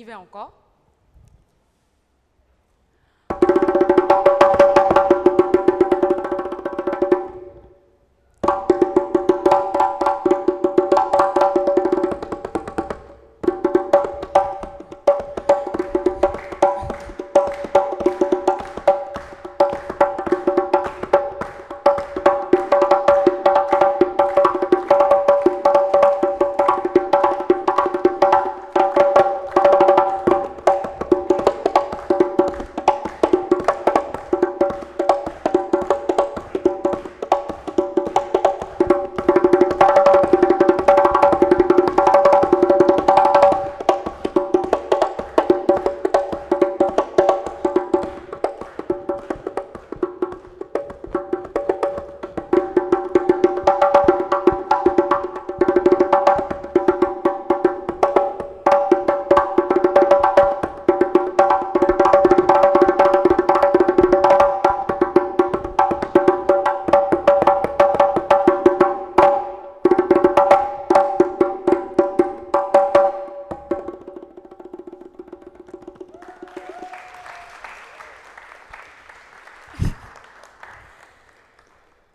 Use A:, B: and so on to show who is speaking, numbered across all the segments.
A: vais encore.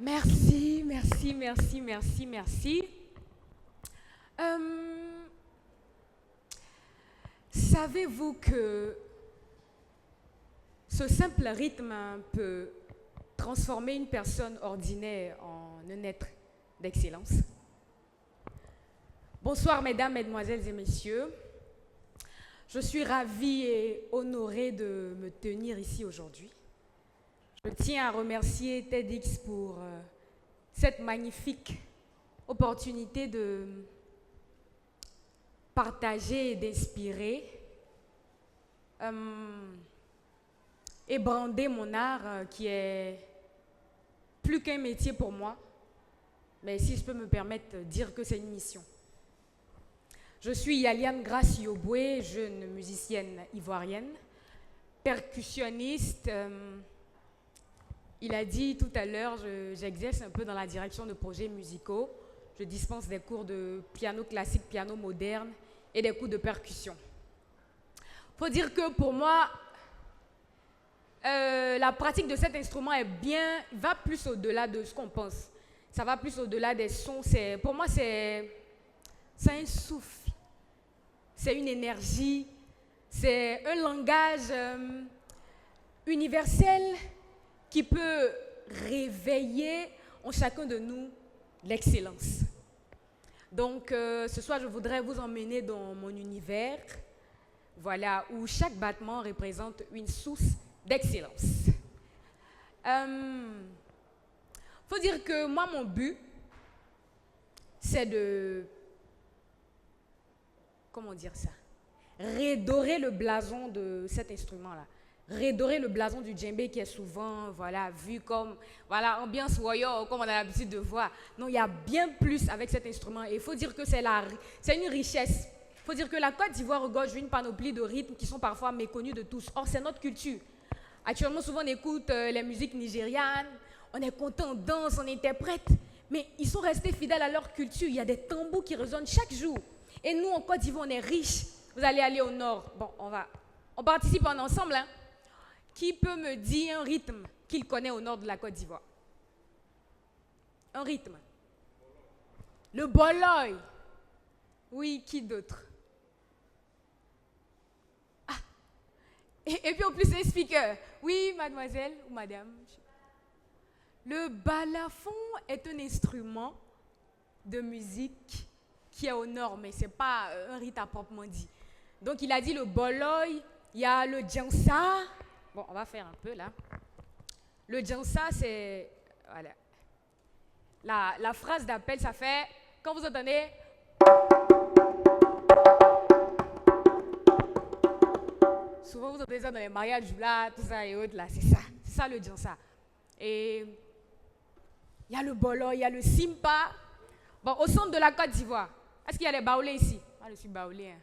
A: Merci, merci, merci, merci, merci. Savez-vous que ce simple rythme peut transformer une personne ordinaire en un être d'excellence? Bonsoir mesdames, mesdemoiselles et messieurs. Je suis ravie et honorée de me tenir ici aujourd'hui. Je tiens à remercier TEDx pour cette magnifique opportunité de partager et d'inspirer et brander mon art qui est plus qu'un métier pour moi, mais si je peux me permettre de dire que c'est une mission. Je suis Yaliane Grace Yoboué, jeune musicienne ivoirienne, percussionniste. Il a dit tout à l'heure, j'exerce un peu dans la direction de projets musicaux. Je dispense des cours de piano classique, piano moderne et des cours de percussion. Il faut dire que pour moi, la pratique de cet instrument va plus au-delà de ce qu'on pense. Ça va plus au-delà des sons. Pour moi, c'est un souffle, c'est une énergie, c'est un langage universel qui peut réveiller en chacun de nous l'excellence. Donc, ce soir, je voudrais vous emmener dans mon univers, voilà, où chaque battement représente une source d'excellence. Faut dire que moi, mon but, c'est de, comment dire ça, redorer le blason de cet instrument-là. Redorer le blason du djembé qui est souvent vu comme ambiance warrior, comme on a l'habitude de voir. Non, il y a bien plus avec cet instrument. Et il faut dire que c'est une richesse. Il faut dire que la Côte d'Ivoire regorge d'une panoplie de rythmes qui sont parfois méconnus de tous. Or, c'est notre culture. Actuellement, souvent, on écoute les musiques nigérianes, on est content, on danse, on interprète. Mais ils sont restés fidèles à leur culture. Il y a des tambours qui résonnent chaque jour. Et nous, en Côte d'Ivoire, on est riches. Vous allez aller au nord. Bon, on participe ensemble, hein. Qui peut me dire un rythme qu'il connaît au nord de la Côte d'Ivoire? Un rythme. Le boloy. Oui, qui d'autre? Ah. Et puis au plus, un speaker. Oui, mademoiselle ou madame. Le balafon est un instrument de musique qui est au nord, mais ce n'est pas un rythme à proprement dit. Donc, il a dit le boloy, il y a le djansa. Bon, on va faire un peu là. Le djansa, c'est... Voilà. La phrase d'appel, ça fait... Quand vous entendez... Souvent, vous entendez ça dans les mariages, là, tout ça et autres, là. C'est ça. C'est ça le djansa. Et... Il y a le bolo, il y a le simpa. Bon, au centre de la Côte d'Ivoire. Est-ce qu'il y a des baoulés ici? Ah, je suis baoulé. Hein.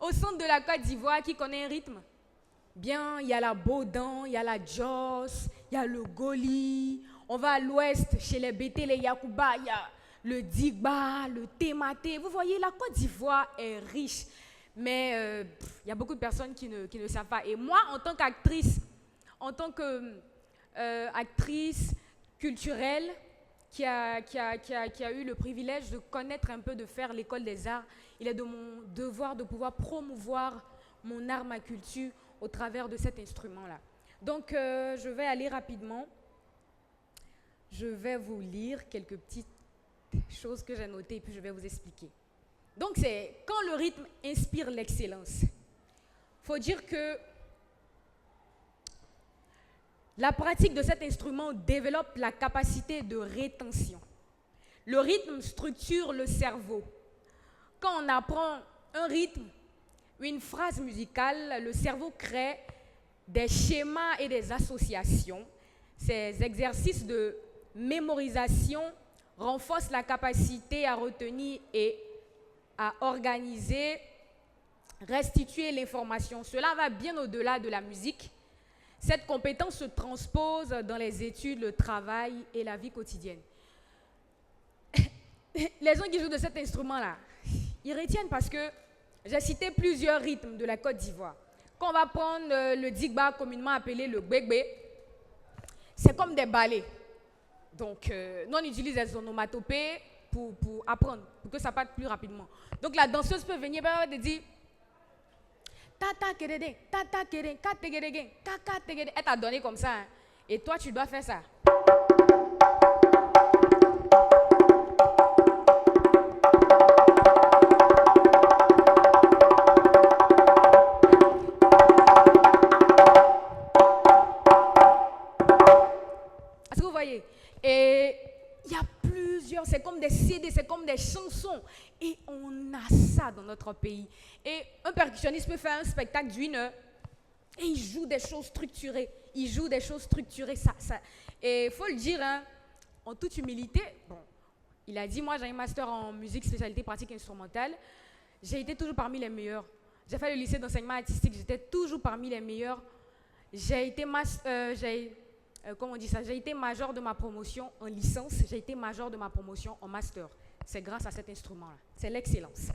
A: Au centre de la Côte d'Ivoire, qui connaît un rythme? Bien, il y a la Baudan, il y a la Joss, il y a le Goli. On va à l'ouest, chez les Bété, les Yakouba, il y a le Digba, le Tématé. Vous voyez, la Côte d'Ivoire est riche. mais il y a beaucoup de personnes qui ne savent pas. Et moi, en tant qu'actrice, en tant qu'actrice culturelle, qui a eu le privilège de connaître un peu, de faire l'école des arts, il est de mon devoir de pouvoir promouvoir mon art, ma culture au travers de cet instrument-là. Donc, je vais aller rapidement. Je vais vous lire quelques petites choses que j'ai notées et puis je vais vous expliquer. Donc, c'est quand le rythme inspire l'excellence. Il faut dire que la pratique de cet instrument développe la capacité de rétention. Le rythme structure le cerveau. Quand on apprend un rythme, une phrase musicale, le cerveau crée des schémas et des associations. Ces exercices de mémorisation renforcent la capacité à retenir et à organiser, restituer l'information. Cela va bien au-delà de la musique. Cette compétence se transpose dans les études, le travail et la vie quotidienne. Les gens qui jouent de cet instrument-là, ils retiennent parce que j'ai cité plusieurs rythmes de la Côte d'Ivoire. Quand on va prendre le digba, communément appelé le gbegbe, c'est comme des ballets. Donc, nous on utilise les onomatopées pour apprendre, pour que ça parte plus rapidement. Donc, la danseuse peut venir et dire tata kerede, tata kerede, kate kerede, kaka kerede. Elle t'a donné comme ça. Hein. Et toi, tu dois faire ça. Est-ce que vous voyez? Et il y a plusieurs, c'est comme des CD, c'est comme des chansons. Et on a ça dans notre pays. Et un percussionniste peut faire un spectacle d'une heure et il joue des choses structurées. Il joue des choses structurées. Et il faut le dire, hein, en toute humilité, bon, il a dit, moi j'ai un master en musique, spécialité pratique instrumentale. J'ai été toujours parmi les meilleurs. J'ai fait le lycée d'enseignement artistique, j'étais toujours parmi les meilleurs. J'ai été j'ai été major de ma promotion en licence, j'ai été major de ma promotion en master. C'est grâce à cet instrument-là. C'est l'excellence.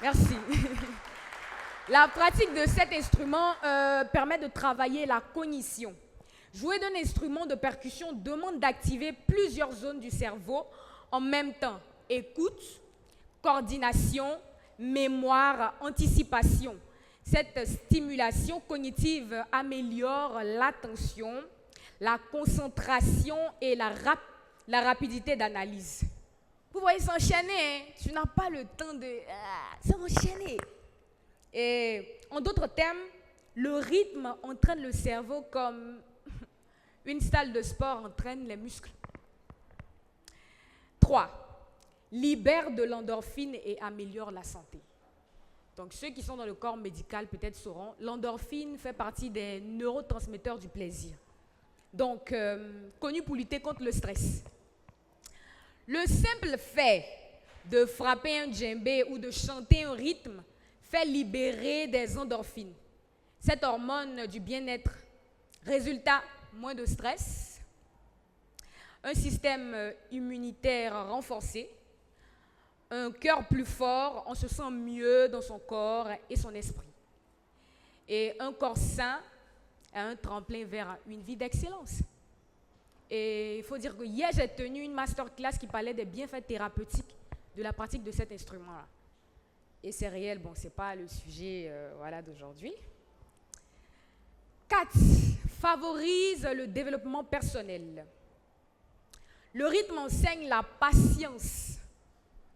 A: Merci. La pratique de cet instrument permet de travailler la cognition. Jouer d'un instrument de percussion demande d'activer plusieurs zones du cerveau en même temps. Écoute, coordination, mémoire, anticipation. Cette stimulation cognitive améliore l'attention, la concentration et la rapidité d'analyse. Vous voyez s'enchaîner, hein? Tu n'as pas le temps de s'enchaîner. Et en d'autres termes, le rythme entraîne le cerveau comme une salle de sport entraîne les muscles. 3. Libère de l'endorphine et améliore la santé. Donc ceux qui sont dans le corps médical peut-être sauront, l'endorphine fait partie des neurotransmetteurs du plaisir. Donc, connu pour lutter contre le stress. Le simple fait de frapper un djembé ou de chanter un rythme fait libérer des endorphines. Cette hormone du bien-être. Résultat, moins de stress, un système immunitaire renforcé, un cœur plus fort, on se sent mieux dans son corps et son esprit. Et un corps sain a un tremplin vers une vie d'excellence. Et il faut dire que hier, j'ai tenu une masterclass qui parlait des bienfaits thérapeutiques de la pratique de cet instrument-là. Et c'est réel, bon, ce n'est pas le sujet d'aujourd'hui. 4. Favorise le développement personnel. Le rythme enseigne la patience.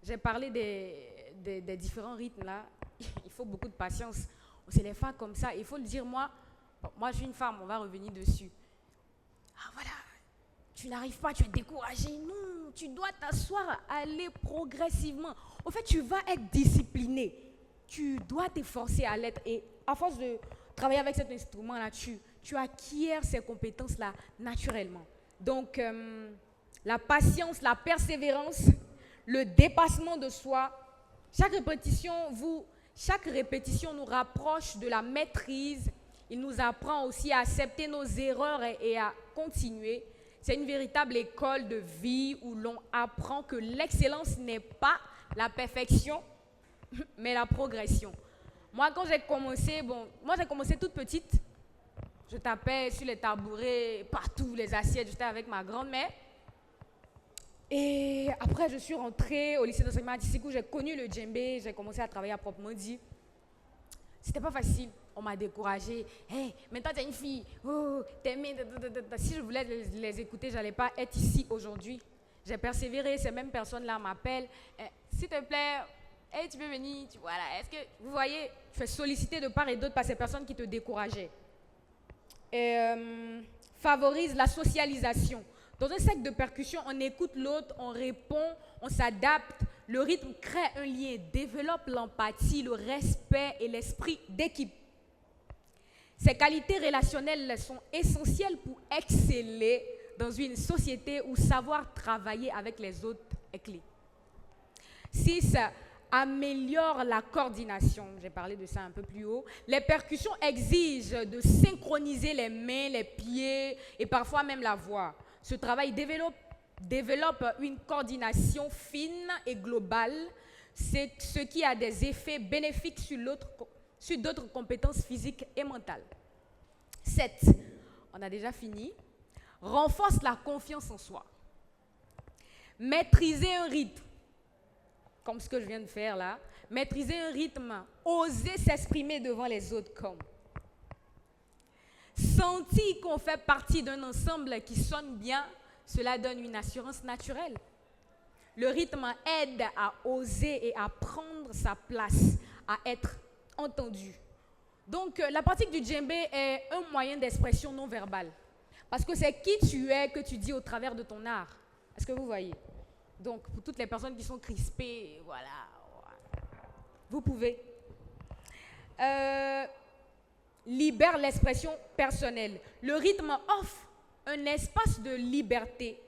A: J'ai parlé des différents rythmes là. Il faut beaucoup de patience. On se les fait comme ça. Il faut le dire, moi je suis une femme, on va revenir dessus. Ah voilà, tu n'arrives pas, tu es découragé. Non, tu dois t'asseoir, aller progressivement. En fait, tu vas être discipliné. Tu dois t'efforcer à l'être. Et à force de travailler avec cet instrument-là, tu acquiers ces compétences-là naturellement. Donc, la patience, la persévérance, le dépassement de soi, chaque répétition nous rapproche de la maîtrise. Il nous apprend aussi à accepter nos erreurs et à continuer. C'est une véritable école de vie où l'on apprend que l'excellence n'est pas la perfection, mais la progression. Moi, quand j'ai commencé, moi j'ai commencé toute petite. Je tapais sur les tabourets, partout, les assiettes, j'étais avec ma grand-mère. Et après, je suis rentrée au lycée d'enseignement artistique où j'ai connu le djembé, j'ai commencé à travailler à proprement dit. C'était pas facile, on m'a découragée. Hey, maintenant tu es une fille, oh, t'aimes. Si je voulais les écouter, je n'allais pas être ici aujourd'hui. J'ai persévéré, ces mêmes personnes-là m'appellent. S'il te plaît, hey, tu peux venir, voilà. Est-ce que, vous voyez, je fais solliciter de part et d'autre par ces personnes qui te décourageaient. Favorise la socialisation. Dans un cercle de percussion, on écoute l'autre, on répond, on s'adapte. Le rythme crée un lien, développe l'empathie, le respect et l'esprit d'équipe. Ces qualités relationnelles sont essentielles pour exceller dans une société où savoir travailler avec les autres est clé. 6. Améliore la coordination. J'ai parlé de ça un peu plus haut. Les percussions exigent de synchroniser les mains, les pieds et parfois même la voix. Ce travail développe une coordination fine et globale, ce qui a des effets bénéfiques sur d'autres compétences physiques et mentales. 7. On a déjà fini. Renforce la confiance en soi. Maîtriser un rythme, comme ce que je viens de faire là. Maîtriser un rythme, oser s'exprimer devant les autres comme. Sentir qu'on fait partie d'un ensemble qui sonne bien, cela donne une assurance naturelle. Le rythme aide à oser et à prendre sa place, à être entendu. Donc, la pratique du djembé est un moyen d'expression non verbale. Parce que c'est qui tu es que tu dis au travers de ton art. Est-ce que vous voyez? Donc, pour toutes les personnes qui sont crispées, voilà, vous pouvez. Libère l'expression personnelle. Le rythme offre un espace de liberté.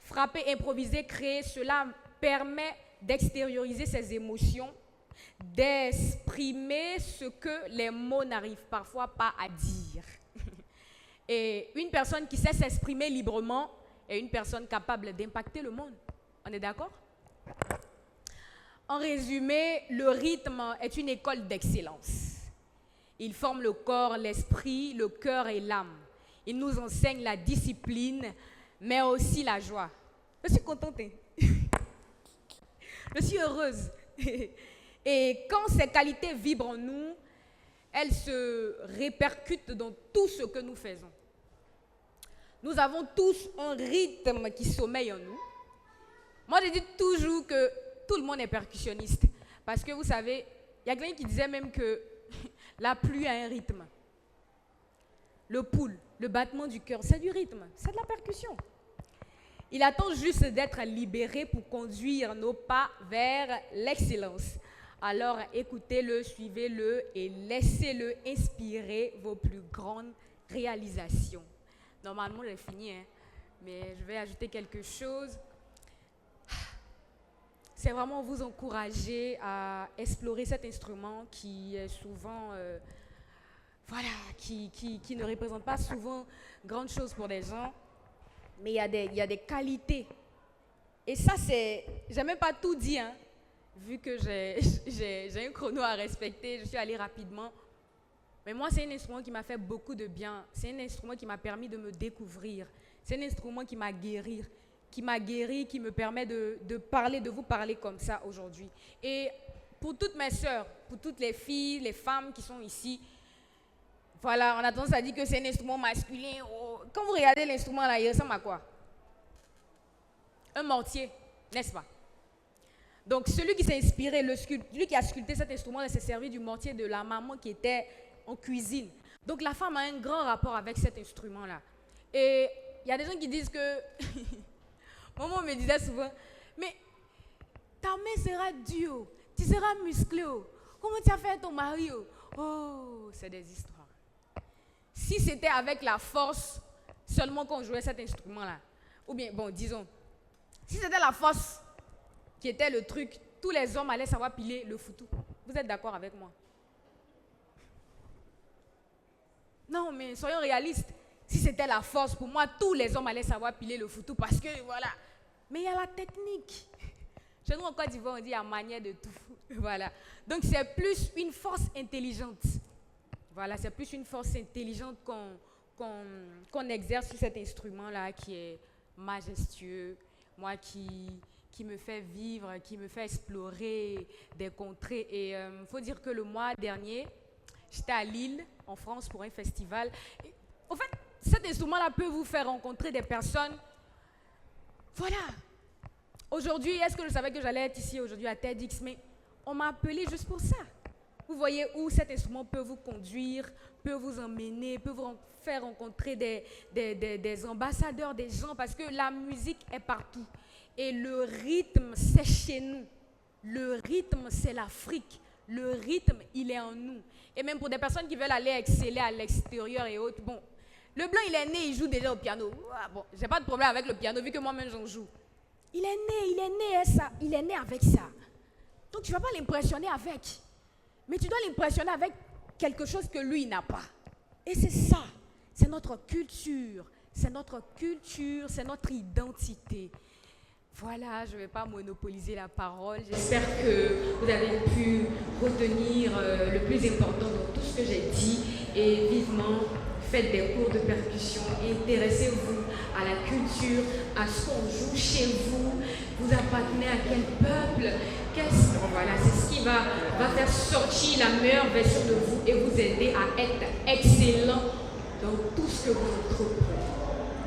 A: Frapper, improviser, créer, cela permet d'extérioriser ses émotions, d'exprimer ce que les mots n'arrivent parfois pas à dire. Et une personne qui sait s'exprimer librement est une personne capable d'impacter le monde. On est d'accord? En résumé, le rythme est une école d'excellence. Il forme le corps, l'esprit, le cœur et l'âme. Il nous enseigne la discipline, mais aussi la joie. Je suis contente. Je suis heureuse. Et quand ces qualités vibrent en nous, elles se répercutent dans tout ce que nous faisons. Nous avons tous un rythme qui sommeille en nous. Moi, je dis toujours que tout le monde est percussionniste. Parce que vous savez, il y a quelqu'un qui disait même que la pluie a un rythme. Le pouls, le battement du cœur, c'est du rythme, c'est de la percussion. Il attend juste d'être libéré pour conduire nos pas vers l'excellence. Alors écoutez-le, suivez-le et laissez-le inspirer vos plus grandes réalisations. Normalement, j'ai fini, hein, mais je vais ajouter quelque chose. C'est vraiment vous encourager à explorer cet instrument qui est souvent, qui ne représente pas souvent grande chose pour les gens, mais il y a des qualités. Et ça, j'ai même pas tout dit, hein, vu que j'ai un chrono à respecter, je suis allée rapidement. Mais moi, c'est un instrument qui m'a fait beaucoup de bien. C'est un instrument qui m'a permis de me découvrir. C'est un instrument qui m'a guéri, qui me permet de vous parler comme ça aujourd'hui. Et pour toutes mes sœurs, pour toutes les filles, les femmes qui sont ici, voilà, on a tendance à dire que c'est un instrument masculin. Oh, quand vous regardez l'instrument là, il ressemble à quoi? Un mortier, n'est-ce pas? Donc celui qui s'est inspiré, lui qui a sculpté cet instrument, il s'est servi du mortier de la maman qui était en cuisine. Donc la femme a un grand rapport avec cet instrument-là. Et il y a des gens qui disent que... Maman me disait souvent, mais ta main sera dure, tu seras musclé. Comment tu as fait ton mari? Oh, c'est des histoires. Si c'était avec la force seulement qu'on jouait cet instrument-là, ou bien, bon, disons, si c'était la force qui était le truc, tous les hommes allaient savoir piler le foutou. Vous êtes d'accord avec moi? Non, mais soyons réalistes. Si c'était la force, pour moi, tous les hommes allaient savoir piler le foutou parce que, voilà. Mais il y a la technique. Chez nous, en Côte d'Ivoire, on dit il y a manière de tout. Voilà. Donc c'est plus une force intelligente. Voilà, c'est plus une force intelligente qu'on exerce sur cet instrument-là qui est majestueux, moi qui me fait vivre, qui me fait explorer des contrées. Et il faut dire que le mois dernier, j'étais à Lille, en France, pour un festival. Et, en fait, cet instrument-là peut vous faire rencontrer des personnes. Voilà. Aujourd'hui, est-ce que je savais que j'allais être ici aujourd'hui à TEDx? Mais on m'a appelé juste pour ça. Vous voyez où cet instrument peut vous conduire, peut vous emmener, peut vous faire rencontrer des ambassadeurs, des gens, parce que la musique est partout. Et le rythme, c'est chez nous. Le rythme, c'est l'Afrique. Le rythme, il est en nous. Et même pour des personnes qui veulent aller exceller à l'extérieur et autres, bon, le blanc, il est né, il joue déjà au piano. Ah, bon, j'ai pas de problème avec le piano, vu que moi-même, j'en joue. Il est né avec ça. Donc, tu ne vas pas l'impressionner avec. Mais tu dois l'impressionner avec quelque chose que lui n'a pas. Et c'est ça. C'est notre culture. C'est notre culture, c'est notre identité. Voilà, je ne vais pas monopoliser la parole. J'espère que vous avez pu retenir le plus important dans tout ce que j'ai dit. Et vivement, faites des cours de percussion. Intéressez-vous à la culture, à ce qu'on joue chez vous. Vous appartenez à quel peuple? Voilà, c'est ce qui va faire sortir la meilleure version de vous et vous aider à être excellent dans tout ce que vous entreprenez.